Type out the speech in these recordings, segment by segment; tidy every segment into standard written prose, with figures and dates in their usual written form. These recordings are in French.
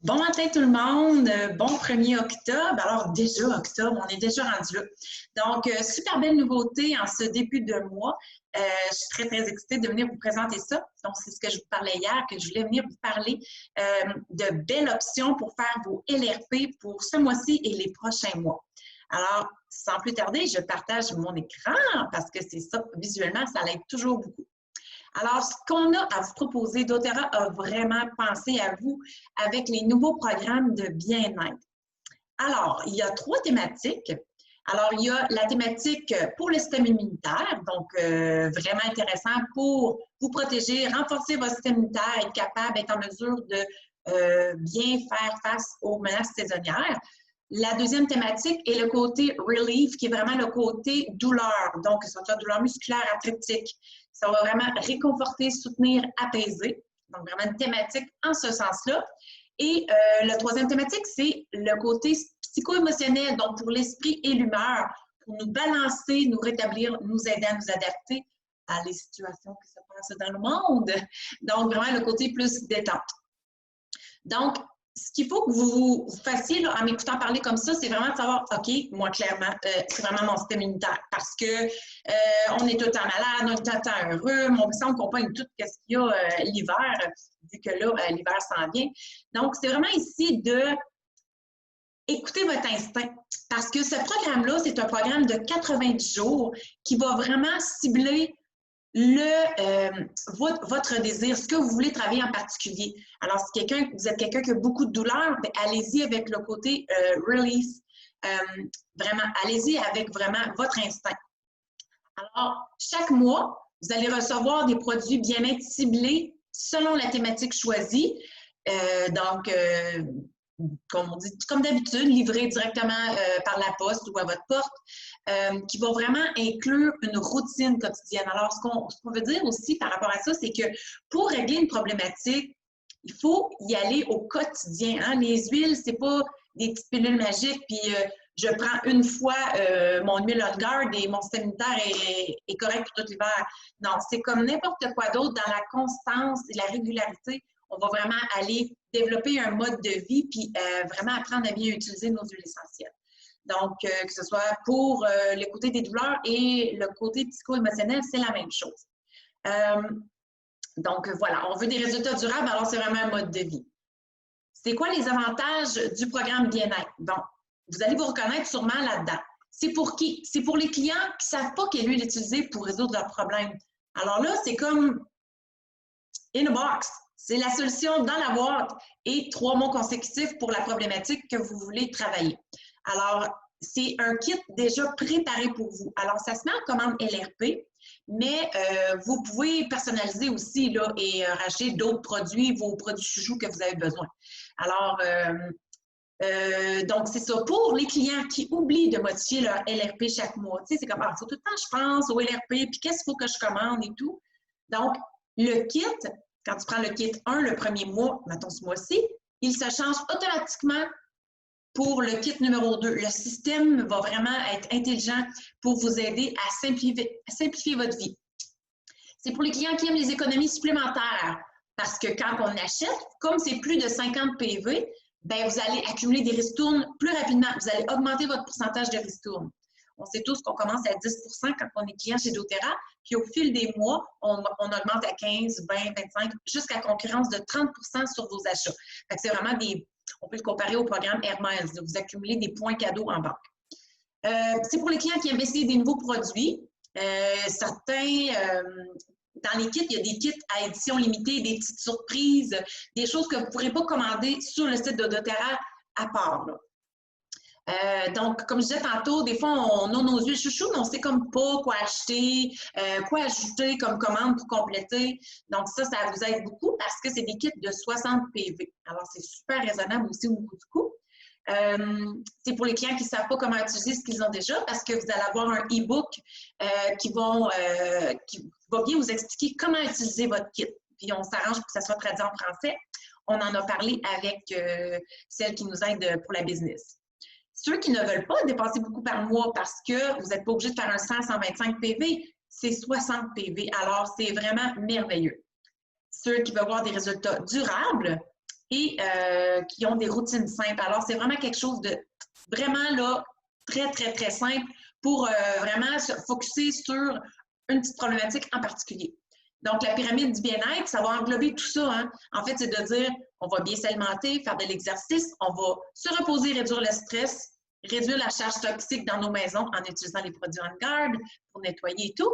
Bon matin tout le monde, bon 1er octobre. Alors déjà octobre, on est déjà rendu là. Donc, super belle nouveauté en ce début de mois. Je suis très, très excitée de venir vous présenter ça. Donc, c'est ce que je vous parlais hier, que je voulais venir vous parler de belles options pour faire vos LRP pour ce mois-ci et les prochains mois. Alors, sans plus tarder, je partage mon écran parce que c'est ça, visuellement, ça l'aide toujours beaucoup. Alors, ce qu'on a à vous proposer, doTERRA a vraiment pensé à vous avec les nouveaux programmes de bien-être. Alors, il y a 3 thématiques. Alors, il y a la thématique pour le système immunitaire, donc vraiment intéressant pour vous protéger, renforcer votre système immunitaire, être capable, être en mesure de bien faire face aux menaces saisonnières. La deuxième thématique est le côté relief, qui est vraiment le côté douleur, donc que ce soit douleur musculaire, arthritique. Ça va vraiment réconforter, soutenir, apaiser. Donc, vraiment une thématique en ce sens-là. Et la troisième thématique, c'est le côté psycho-émotionnel, donc pour l'esprit et l'humeur, pour nous balancer, nous rétablir, nous aider à nous adapter à les situations qui se passent dans le monde. Donc, vraiment le côté plus détente. Donc, ce qu'il faut que vous fassiez là, en m'écoutant parler comme ça, c'est vraiment de savoir, OK, moi, clairement, c'est vraiment mon système immunitaire parce que on est tout le temps malade, on est tout le temps heureux, on sent qu'on pogne tout ce qu'il y a l'hiver, vu que là, l'hiver s'en vient. Donc, c'est vraiment ici de écouter votre instinct parce que ce programme-là, c'est un programme de 90 jours qui va vraiment cibler votre désir, ce que vous voulez travailler en particulier. Alors, si vous êtes quelqu'un qui a beaucoup de douleur, allez-y avec le côté release. Vraiment, allez-y avec vraiment votre instinct. Alors, chaque mois, vous allez recevoir des produits bien-être ciblés selon la thématique choisie. Comme on dit, comme d'habitude, livrés directement par la poste ou à votre porte, qui va vraiment inclure une routine quotidienne. Alors, ce qu'on veut dire aussi par rapport à ça, c'est que pour régler une problématique, il faut y aller au quotidien. Hein? Les huiles, c'est pas des petites pilules magiques, puis je prends une fois mon huile on guard et mon système immunitaire est correct pour tout l'hiver. Non, c'est comme n'importe quoi d'autre, dans la constance et la régularité. On va vraiment aller développer un mode de vie puis vraiment apprendre à bien utiliser nos huiles essentielles. Donc, que ce soit pour le côté des douleurs et le côté psycho-émotionnel, c'est la même chose. Donc, voilà, on veut des résultats durables, alors c'est vraiment un mode de vie. C'est quoi les avantages du programme bien-être? Bon, vous allez vous reconnaître sûrement là-dedans. C'est pour qui? C'est pour les clients qui ne savent pas quelle huile utiliser pour résoudre leurs problèmes. Alors là, c'est comme in a box. C'est la solution dans la boîte et 3 mois consécutifs pour la problématique que vous voulez travailler. Alors, c'est un kit déjà préparé pour vous. Alors, ça se met en commande LRP, mais vous pouvez personnaliser aussi là, et racheter d'autres produits, vos produits chouchous que vous avez besoin. Alors, donc, c'est ça. Pour les clients qui oublient de modifier leur LRP chaque mois, tu sais, c'est comme, il faut tout le temps je pense au LRP, puis qu'est-ce qu'il faut que je commande et tout. Donc, le kit, quand tu prends le kit 1 le premier mois, mettons ce mois-ci, il se change automatiquement pour le kit numéro 2. Le système va vraiment être intelligent pour vous aider à simplifier votre vie. C'est pour les clients qui aiment les économies supplémentaires parce que quand on achète, comme c'est plus de 50 PV, bien, vous allez accumuler des ristournes plus rapidement. Vous allez augmenter votre pourcentage de ristournes. On sait tous qu'on commence à 10 quand on est client chez doTERRA, puis au fil des mois, on augmente à 15, 20, 25, jusqu'à concurrence de 30 sur vos achats. Fait que c'est vraiment on peut le comparer au programme Air Miles, vous accumulez des points cadeaux en banque. C'est pour les clients qui aiment essayer des nouveaux produits. Dans les kits, il y a des kits à édition limitée, des petites surprises, des choses que vous ne pourrez pas commander sur le site de doTERRA à part. Là. Donc, comme je disais tantôt, des fois, on a nos huiles chouchous, mais on ne sait comme pas quoi acheter, quoi ajouter comme commande pour compléter. Donc, ça vous aide beaucoup parce que c'est des kits de 60 PV. Alors, c'est super raisonnable aussi au niveau du coût. C'est pour les clients qui ne savent pas comment utiliser ce qu'ils ont déjà parce que vous allez avoir un e-book qui va bien vous expliquer comment utiliser votre kit. Puis, on s'arrange pour que ça soit traduit en français. On en a parlé avec celle qui nous aide pour la business. Ceux qui ne veulent pas dépenser beaucoup par mois parce que vous n'êtes pas obligé de faire un 100-125 PV, c'est 60 PV. Alors, c'est vraiment merveilleux. Ceux qui veulent avoir des résultats durables et qui ont des routines simples. Alors, c'est vraiment quelque chose de vraiment là, très, très, très simple pour vraiment se focusser sur une petite problématique en particulier. Donc, la pyramide du bien-être, ça va englober tout ça. Hein? En fait, c'est de dire, on va bien s'alimenter, faire de l'exercice, on va se reposer, réduire le stress, réduire la charge toxique dans nos maisons en utilisant les produits On Guard pour nettoyer et tout,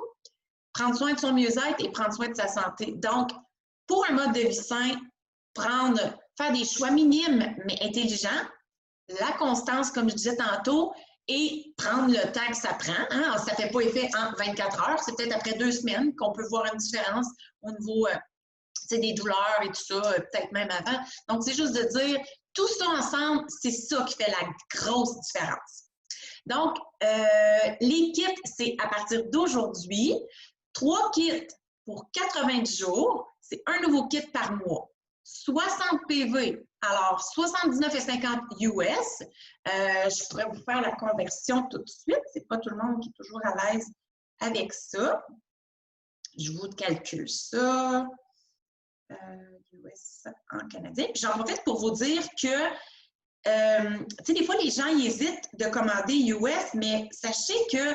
prendre soin de son mieux-être et prendre soin de sa santé. Donc, pour un mode de vie sain, faire des choix minimes mais intelligents, la constance, comme je disais tantôt, et prendre le temps que ça prend. Hein? Ça ne fait pas effet en 24 heures. C'est peut-être après 2 semaines qu'on peut voir une différence au niveau des douleurs et tout ça, peut-être même avant. Donc, c'est juste de dire, tout ça ensemble, c'est ça qui fait la grosse différence. Donc, les kits, c'est à partir d'aujourd'hui, 3 kits pour 90 jours. C'est un nouveau kit par mois. 60 PV, alors 79,50 US. Je pourrais vous faire la conversion tout de suite. C'est pas tout le monde qui est toujours à l'aise avec ça. Je vous calcule ça. US en canadien. Puis j'en profite pour vous dire que, tu sais, des fois, les gens ils hésitent de commander US, mais sachez que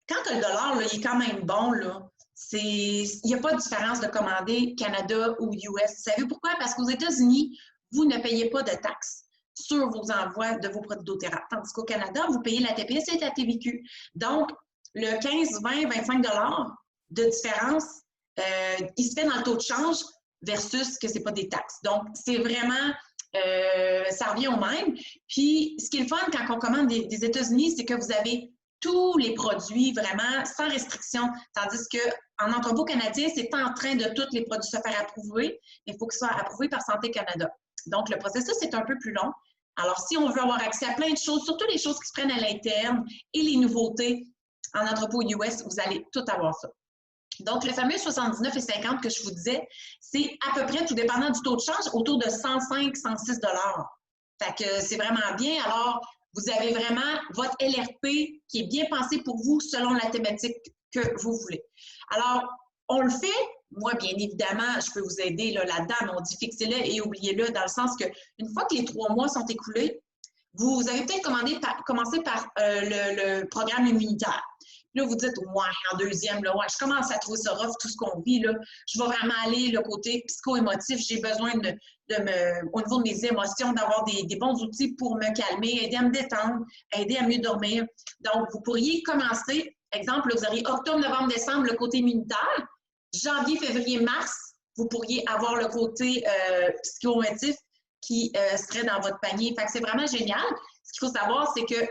quand le dollar, là, il est quand même bon, là, il n'y a pas de différence de commander Canada ou US. Vous savez pourquoi? Parce qu'aux États-Unis, vous ne payez pas de taxes sur vos envois de vos produits doTERRA. Tandis qu'au Canada, vous payez la TPS et la TVQ. Donc, le 15, 20, 25 de différence, il se fait dans le taux de change versus que ce n'est pas des taxes. Donc, c'est vraiment, ça revient au même. Puis, ce qui est le fun quand on commande des États-Unis, c'est que vous avez tous les produits vraiment sans restriction. Tandis qu'en entrepôt canadien, c'est en train de tous les produits se faire approuver. Il faut qu'ils soient approuvés par Santé Canada. Donc, le processus est un peu plus long. Alors, si on veut avoir accès à plein de choses, surtout les choses qui se prennent à l'interne et les nouveautés en entrepôt US, vous allez tout avoir ça. Donc, le fameux 79,50 que je vous disais, c'est à peu près, tout dépendant du taux de change, autour de 105, 106 $. Fait que c'est vraiment bien. Alors, vous avez vraiment votre LRP qui est bien pensé pour vous selon la thématique que vous voulez. Alors, on le fait. Moi, bien évidemment, je peux vous aider là-dedans, mais on dit fixez-le et oubliez-le dans le sens que une fois que les 3 mois sont écoulés, vous avez peut-être commencé par le programme immunitaire. Là, vous dites, ouais, en deuxième, là, ouais, je commence à trouver ça rough, tout ce qu'on vit, là. Je vais vraiment aller le côté psycho-émotif. J'ai besoin au niveau de mes émotions, d'avoir des bons outils pour me calmer, aider à me détendre, aider à mieux dormir. Donc, vous pourriez commencer, exemple, là, vous auriez octobre, novembre, décembre, le côté immunitaire. Janvier, février, mars, vous pourriez avoir le côté psycho-émotif qui serait dans votre panier. Fait que c'est vraiment génial. Ce qu'il faut savoir, c'est que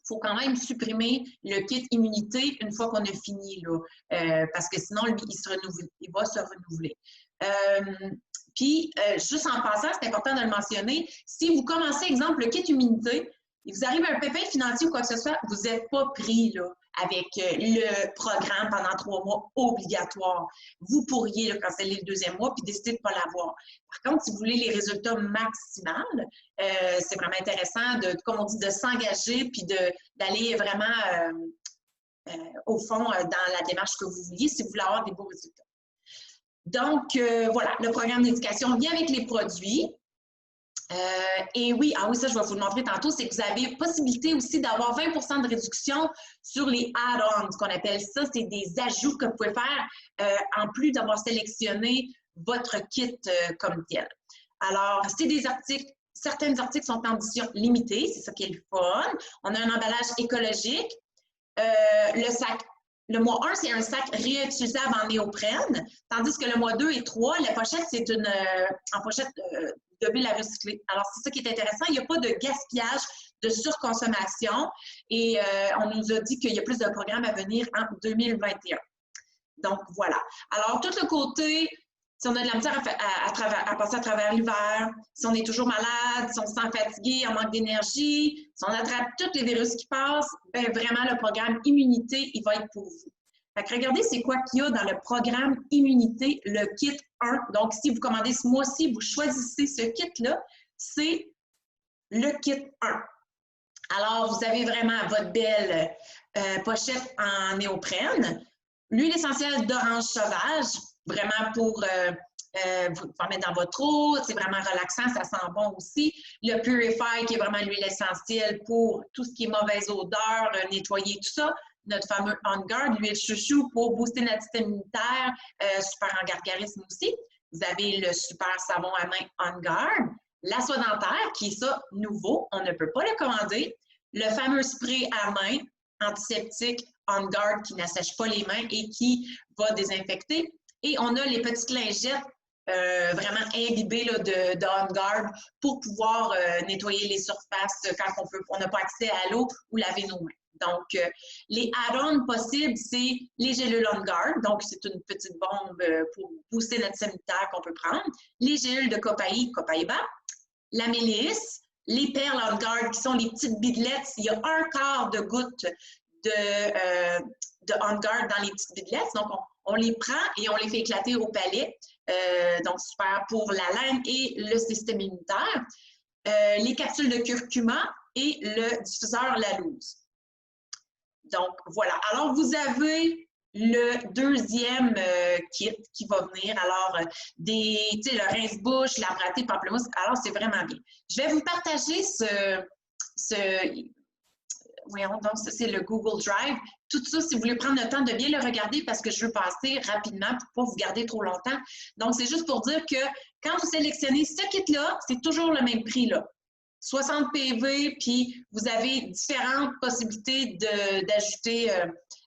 faut quand même supprimer le kit immunité une fois qu'on a fini, là, parce que sinon, lui, il va se renouveler. Puis, juste en passant, c'est important de le mentionner, si vous commencez, exemple, le kit immunité, il vous arrive un pépin financier ou quoi que ce soit, vous n'êtes pas pris là, avec le programme pendant 3 mois obligatoire. Vous pourriez là, canceller le 2e mois puis décider de ne pas l'avoir. Par contre, si vous voulez les résultats maximales, c'est vraiment intéressant, comme on dit, de s'engager puis d'aller vraiment au fond dans la démarche que vous vouliez si vous voulez avoir des beaux résultats. Donc, voilà, le programme d'éducation vient avec les produits. Et oui, ça, je vais vous le montrer tantôt, c'est que vous avez possibilité aussi d'avoir 20 % de réduction sur les add-ons, ce qu'on appelle ça, c'est des ajouts que vous pouvez faire en plus d'avoir sélectionné votre kit comme tel. Alors, c'est des articles, certains articles sont en édition limitée, c'est ça qui est le fun. On a un emballage écologique. Le sac, le mois 1, c'est un sac réutilisable en néoprène, tandis que le mois 2 et 3, la pochette, c'est en pochette de bulle à recycler. Alors, c'est ça qui est intéressant. Il n'y a pas de gaspillage, de surconsommation et on nous a dit qu'il y a plus de programmes à venir en 2021. Donc, voilà. Alors, tout le côté, si on a de la misère à passer à travers l'hiver, si on est toujours malade, si on se sent fatigué, on manque d'énergie, si on attrape tous les virus qui passent, bien vraiment, le programme immunité, il va être pour vous. Fait que regardez, c'est quoi qu'il y a dans le programme immunité, le kit 1. Donc, si vous commandez ce mois-ci, vous choisissez ce kit-là, c'est le kit 1. Alors, vous avez vraiment votre belle pochette en néoprène, l'huile essentielle d'orange sauvage, vraiment pour Vous pouvez en mettre dans votre eau, c'est vraiment relaxant, ça sent bon aussi. Le Purify, qui est vraiment l'huile essentielle pour tout ce qui est mauvaise odeur, nettoyer tout ça. Notre fameux On Guard, l'huile chouchou pour booster notre système immunitaire, super en gargarisme aussi. Vous avez le super savon à main On Guard. La soie dentaire, qui est ça, nouveau, on ne peut pas le commander. Le fameux spray à main antiseptique On Guard qui n'assèche pas les mains et qui va désinfecter. Et on a les petites lingettes vraiment imbibées là, de On Guard pour pouvoir nettoyer les surfaces quand on n'a pas accès à l'eau ou laver nos mains. Donc, les add-ons possibles, c'est les gélules On Guard. Donc, c'est une petite bombe pour booster notre système immunitaire qu'on peut prendre. Les gélules de Copaiba, la mélisse, les perles On Guard qui sont les petites bidelettes. Il y a 1/4 de gouttes de On Guard dans les petites bidelettes. Donc, on les prend et on les fait éclater au palais. Donc, super pour la laine et le système immunitaire. Les capsules de curcuma et le diffuseur La Louse. Donc, voilà. Alors, vous avez le deuxième kit qui va venir. Alors, le rince-bouche, la pâté, pamplemousse. Alors, c'est vraiment bien. Je vais vous partager voyons donc, ça, c'est le Google Drive. Tout ça, si vous voulez prendre le temps de bien le regarder parce que je veux passer rapidement pour ne pas vous garder trop longtemps. Donc, c'est juste pour dire que quand vous sélectionnez ce kit-là, c'est toujours le même prix, là. 60 PV, puis vous avez différentes possibilités d'ajouter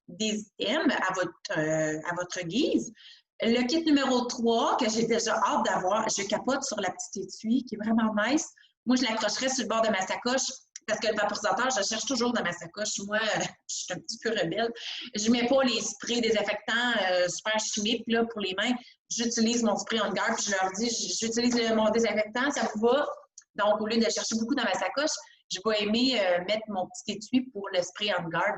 des items à votre guise. Le kit numéro 3, que j'ai déjà hâte d'avoir, je capote sur la petite étui, qui est vraiment nice. Moi, je l'accrocherais sur le bord de ma sacoche parce que le vaporisateur, je cherche toujours dans ma sacoche. Moi, je suis un petit peu rebelle. Je ne mets pas les sprays désinfectants super chimiques là, pour les mains. J'utilise mon spray On Guard, puis je leur dis, j'utilise mon désinfectant, ça vous va? Donc, au lieu de chercher beaucoup dans ma sacoche, je vais aimer mettre mon petit étui pour le spray On Guard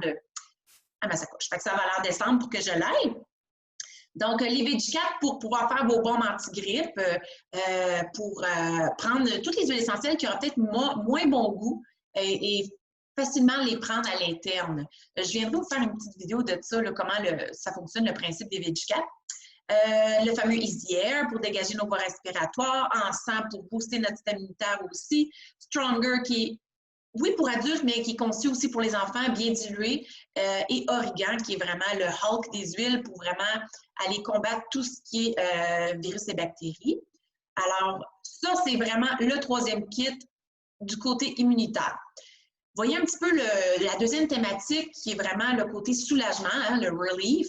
à ma sacoche. Fait que ça va leur descendre pour que je l'aille. Donc, les VG4 pour pouvoir faire vos bombes anti-grippe, pour prendre toutes les huiles essentielles qui auront peut-être moins bon goût et facilement les prendre à l'interne. Je viendrai vous faire une petite vidéo de ça, là, comment ça fonctionne, le principe des VG4. Le fameux Easy Air pour dégager nos voies respiratoires, Encens pour booster notre système immunitaire aussi, Stronger qui est, oui, pour adultes, mais qui est conçu aussi pour les enfants, bien dilué, et Origan qui est vraiment le Hulk des huiles pour vraiment aller combattre tout ce qui est virus et bactéries. Alors, ça, c'est vraiment le troisième kit du côté immunitaire. Voyez un petit peu la deuxième thématique qui est vraiment le côté soulagement, hein, le relief.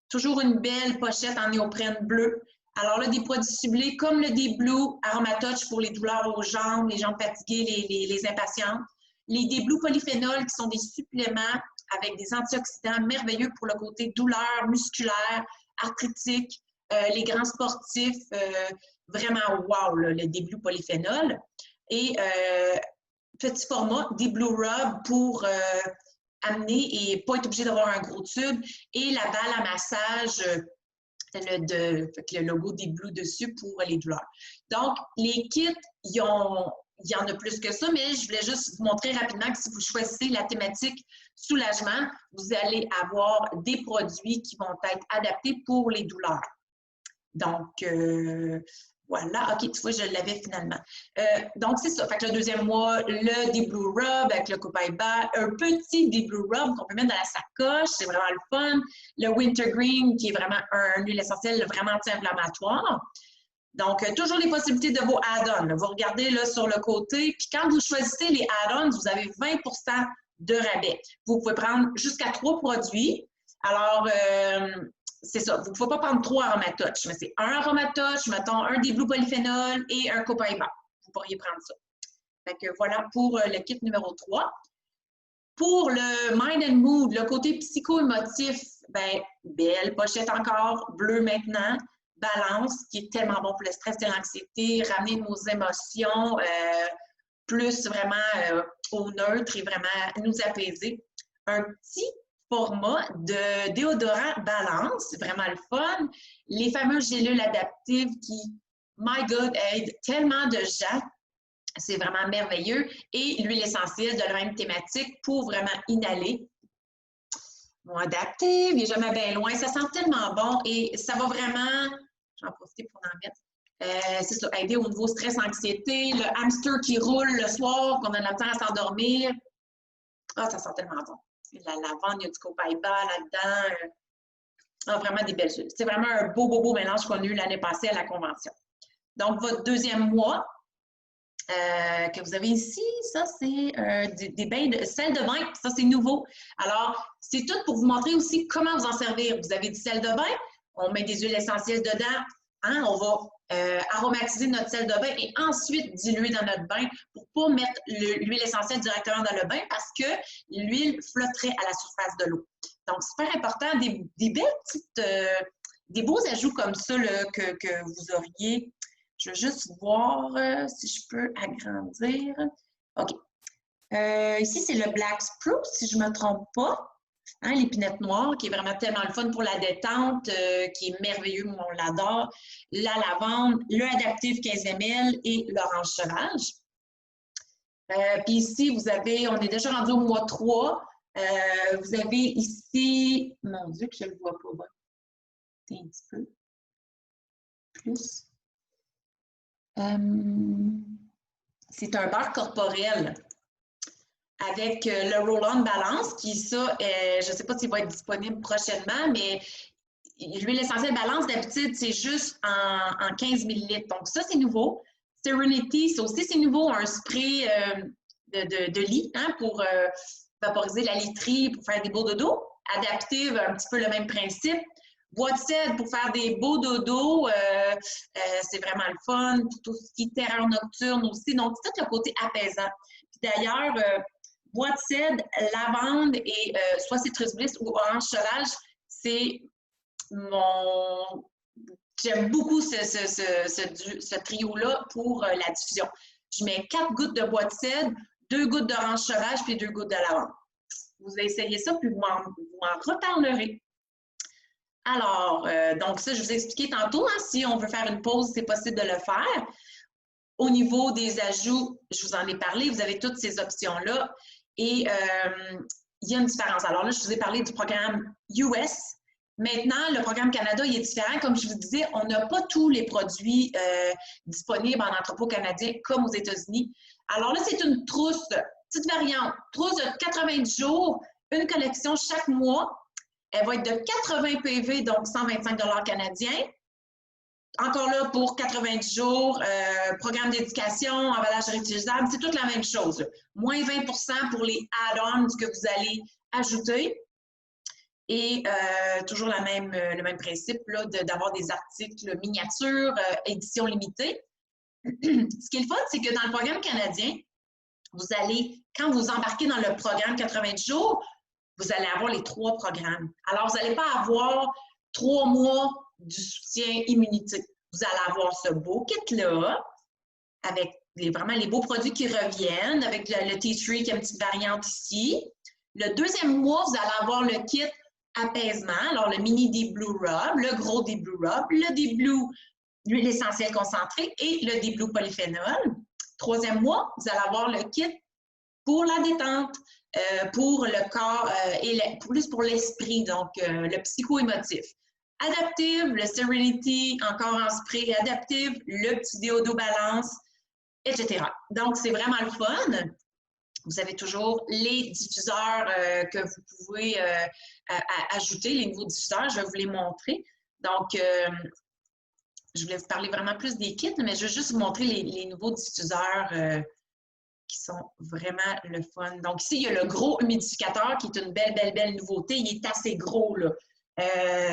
Toujours une belle pochette en néoprène bleu. Alors là, des produits ciblés comme le D-Blue Aromatouch pour les douleurs aux jambes, les jambes fatiguées, les impatientes. Les D-Blue polyphénol qui sont des suppléments avec des antioxydants merveilleux pour le côté douleur musculaire, arthritique, les grands sportifs, vraiment wow, là, le D-Blue polyphénol. Et petit format, D-Blue Rub pour amener et pas être obligé d'avoir un gros tube. Et la balle à massage, le logo D-Blue dessus pour les douleurs. Donc, les kits, il y en a plus que ça, mais je voulais juste vous montrer rapidement que si vous choisissez la thématique soulagement, vous allez avoir des produits qui vont être adaptés pour les douleurs. Donc, voilà. OK, tu vois, je l'avais finalement. Donc, c'est ça. Fait que le deuxième mois, le D-Blue Rub avec le Copaiba, un petit D-Blue Rub qu'on peut mettre dans la sacoche, c'est vraiment le fun. Le Wintergreen, qui est vraiment un huile essentielle vraiment anti-inflammatoire. Donc, toujours les possibilités de vos add-ons. Vous regardez là sur le côté, puis quand vous choisissez les add-ons, vous avez 20 de rabais. Vous pouvez prendre jusqu'à 3 produits. Alors, c'est ça. Vous ne pouvez pas prendre 3 Aromatouch, mais c'est un Aromatouch, mettons un D-Blue polyphénol et un Copaiba. Vous pourriez prendre ça. Fait que voilà pour le kit numéro 3. Pour le Mind and Mood, le côté psycho-émotif, ben, belle pochette encore, bleu maintenant. Balance, qui est tellement bon pour le stress et l'anxiété, ramener nos émotions plus vraiment au neutre et vraiment nous apaiser. Un petit format de déodorant Balance, c'est vraiment le fun. Les fameuses gélules adaptives qui, my God, aident tellement de gens. C'est vraiment merveilleux. Et l'huile essentielle de la même thématique pour vraiment inhaler. Bon, adaptive, il n'est jamais bien loin. Ça sent tellement bon et ça va vraiment... J'en profite pour en mettre. C'est ça, aider au niveau stress-anxiété, le hamster qui roule le soir, qu'on a de la misère à s'endormir. Ah, ça sent tellement bon. La lavande, il y a du copaïba là-dedans. Vraiment des belles huiles. C'est vraiment un beau mélange qu'on a eu l'année passée à la convention. Donc, votre deuxième mois que vous avez ici, ça, c'est des bains de sel de bain. Ça, c'est nouveau. Alors, c'est tout pour vous montrer aussi comment vous en servir. Vous avez du sel de bain, on met des huiles essentielles dedans. Hein, on va aromatiser notre sel de bain et ensuite diluer dans notre bain pour ne pas mettre l'huile essentielle directement dans le bain parce que l'huile flotterait à la surface de l'eau. Donc, super important, des belles petites, des beaux ajouts comme ça là, que vous auriez. Je veux juste voir si je peux agrandir. OK. Ici, c'est le Black Spruce, si je ne me trompe pas. Hein, l'épinette noire, qui est vraiment tellement le fun pour la détente, qui est merveilleux, on l'adore. La lavande, le Adaptive 15 ml et l'orange sauvage. Puis ici, vous avez, on est déjà rendu au mois 3. Vous avez ici, mon Dieu, que je ne le vois pas. Un petit peu plus. C'est un beurre corporel avec le Roll-On Balance, qui ça, je ne sais pas s'il va être disponible prochainement, mais l'huile essentielle Balance, d'habitude, c'est juste en 15 ml. Donc ça, c'est nouveau. Serenity, ça aussi, c'est nouveau, un spray de lit hein, pour vaporiser la literie, pour faire des beaux dodos. Adaptive, un petit peu le même principe. Bois de cèdre pour faire des beaux dodos, c'est vraiment le fun. Tout ce qui est terreur nocturne aussi. Donc, c'est tout le côté apaisant. Puis d'ailleurs, bois de cèdre, lavande et soit citrus bliss ou orange sauvage, c'est mon... J'aime beaucoup ce trio-là pour la diffusion. Je mets 4 gouttes de bois de cèdre, 2 gouttes d'orange sauvage puis 2 gouttes de lavande. Vous essayez ça, puis vous m'en reparlerez. Alors, donc ça, je vous ai expliqué tantôt, hein, si on veut faire une pause, c'est possible de le faire. Au niveau des ajouts, je vous en ai parlé, vous avez toutes ces options-là. Et il y a une différence. Alors là, je vous ai parlé du programme US. Maintenant, le programme Canada, il est différent. Comme je vous disais, on n'a pas tous les produits disponibles en entrepôt canadien comme aux États-Unis. Alors là, c'est une trousse, petite variante, trousse de 90 jours, une collection chaque mois. Elle va être de 80 PV, donc 125 $ canadiens. Encore là, pour 90 jours, programme d'éducation, emballage réutilisable, c'est toute la même chose. Moins 20 % pour les add-ons que vous allez ajouter. Et toujours le même principe d'avoir des articles miniatures, édition limitée. Ce qui est le fun, c'est que dans le programme canadien, vous allez, quand vous embarquez dans le programme 90 jours, vous allez avoir les 3 programmes. Alors, vous n'allez pas avoir 3 mois du soutien immunité. Vous allez avoir ce beau kit-là, avec vraiment les beaux produits qui reviennent, avec le tea tree qui a une petite variante ici. Le deuxième mois, vous allez avoir le kit apaisement, alors le mini Deep Blue Rub, le gros Deep Blue Rub, le Deep Blue, l'huile essentielle concentrée et le Deep Blue Polyphénol. Troisième mois, vous allez avoir le kit pour la détente, pour le corps et plus pour l'esprit, donc le psycho-émotif. Adaptive, le Serenity, encore en spray adaptive, le petit déodo balance, etc. Donc, c'est vraiment le fun. Vous avez toujours les diffuseurs que vous pouvez ajouter, les nouveaux diffuseurs. Je vais vous les montrer. Donc, je voulais vous parler vraiment plus des kits, mais je vais juste vous montrer les nouveaux diffuseurs qui sont vraiment le fun. Donc, ici, il y a le gros humidificateur qui est une belle nouveauté. Il est assez gros, là.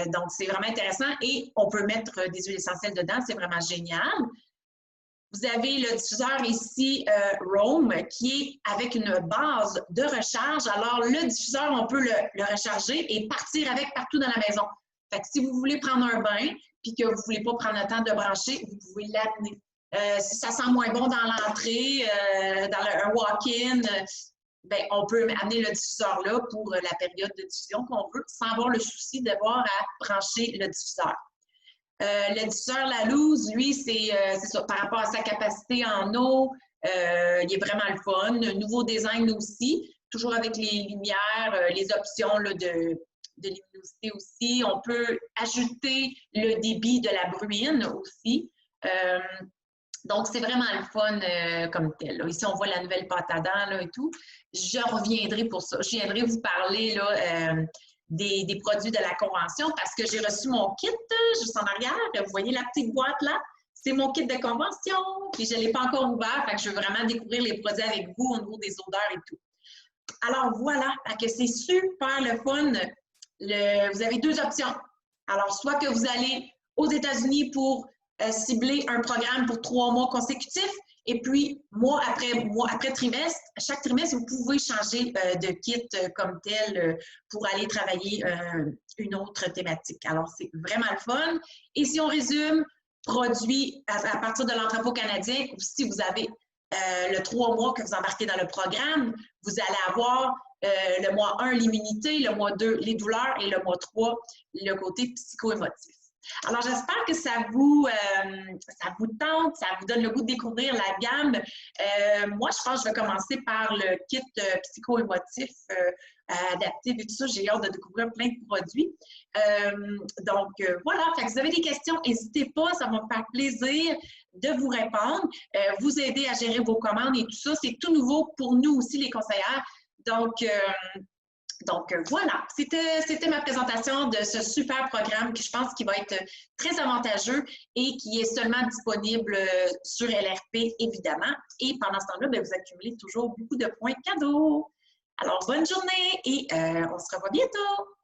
Donc, c'est vraiment intéressant et on peut mettre des huiles essentielles dedans. C'est vraiment génial. Vous avez le diffuseur ici, Roam, qui est avec une base de recharge. Alors, le diffuseur, on peut le recharger et partir avec partout dans la maison. Fait que si vous voulez prendre un bain puis que vous ne voulez pas prendre le temps de brancher, vous pouvez l'amener. Si ça sent moins bon dans l'entrée, dans un walk-in, ben, on peut amener le diffuseur là pour la période de diffusion qu'on veut, sans avoir le souci d'avoir à brancher le diffuseur. Le diffuseur Lalouse, lui, c'est ça, par rapport à sa capacité en eau, il est vraiment le fun. Nouveau design aussi, toujours avec les lumières, les options là, de luminosité aussi. On peut ajouter le débit de la bruine aussi. Donc, c'est vraiment le fun comme tel. Là. Ici, on voit la nouvelle pâte à dents là, et tout. Je reviendrai pour ça. Je viendrai vous parler là, des produits de la convention parce que j'ai reçu mon kit juste en arrière. Vous voyez la petite boîte là? C'est mon kit de convention. Puis je ne l'ai pas encore ouvert. Fait que je veux vraiment découvrir les produits avec vous au niveau des odeurs et tout. Alors voilà, que c'est super le fun. Vous avez deux options. Alors, soit que vous allez aux États-Unis pour cibler un programme pour 3 mois consécutifs, et puis mois après trimestre, chaque trimestre, vous pouvez changer de kit comme tel pour aller travailler une autre thématique. Alors, c'est vraiment le fun. Et si on résume, produits à partir de l'entrepôt canadien, si vous avez le 3 mois que vous embarquez dans le programme, vous allez avoir le mois 1, l'immunité, le mois 2, les douleurs et le mois 3, le côté psycho-émotif. Alors, j'espère que ça vous tente, ça vous donne le goût de découvrir la gamme. Moi, je pense que je vais commencer par le kit psycho-émotif adapté et tout ça. J'ai hâte de découvrir plein de produits. Donc, voilà. Fait que si vous avez des questions, n'hésitez pas. Ça va me faire plaisir de vous répondre, vous aider à gérer vos commandes et tout ça. C'est tout nouveau pour nous aussi, les conseillères. Donc, voilà, c'était ma présentation de ce super programme que je pense qui va être très avantageux et qui est seulement disponible sur LRP, évidemment. Et pendant ce temps-là, bien, vous accumulez toujours beaucoup de points cadeaux. Alors, bonne journée et on se revoit bientôt!